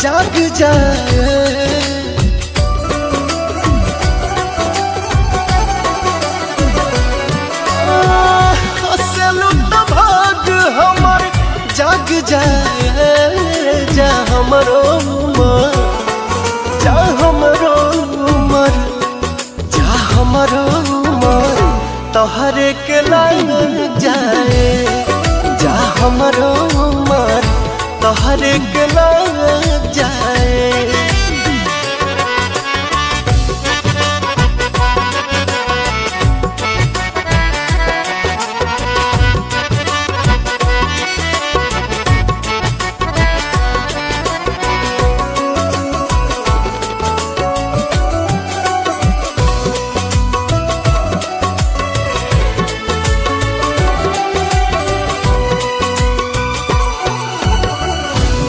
जाग जाए। हंसलू तो भाग हमर जाग जाए। जा हमरो उमर, जा हमरो उमर, जा हमरो उमर तोहरे के लग जाए। जा हमरो उमर तोहरे के लग जाए।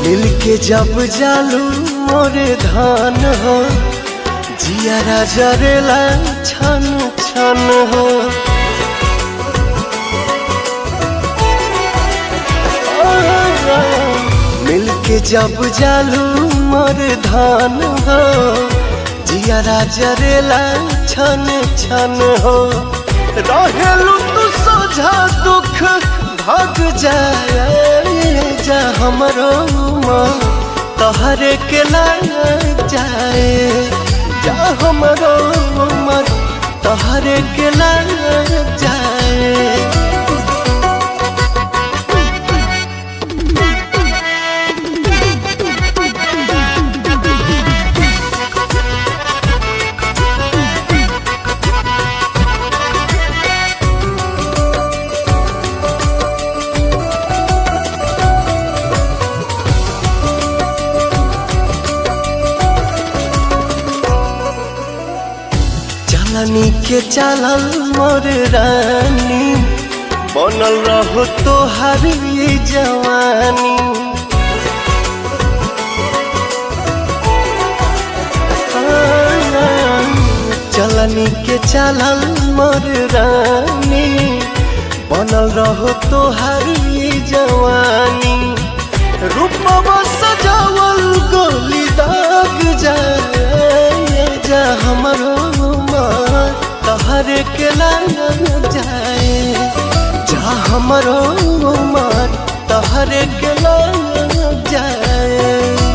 मिल के जब जालू मोरे धान हो, जियारा जरेला छन छन हो। मिल के जब जालू मोरे धान हो, जियारा जरेला छन छन हो। रहेलू तू सोझा दुख भाग जाए। जा हमरो उमर तोहरे के लग जाए। जा हमरो उमर तोहरे के लग जाए। चलनी के चलल मोर रानी, बनल रहो तोहार ये जवानी। चलनी के चलल मोर रानी, बनल रहो तोहार ये जवानी। रूपवा सजावल गोली दाग जाए। जा हमरो उमर तोहरे के लग जाए। जा हमरो उमर तोहरे के लग जाए।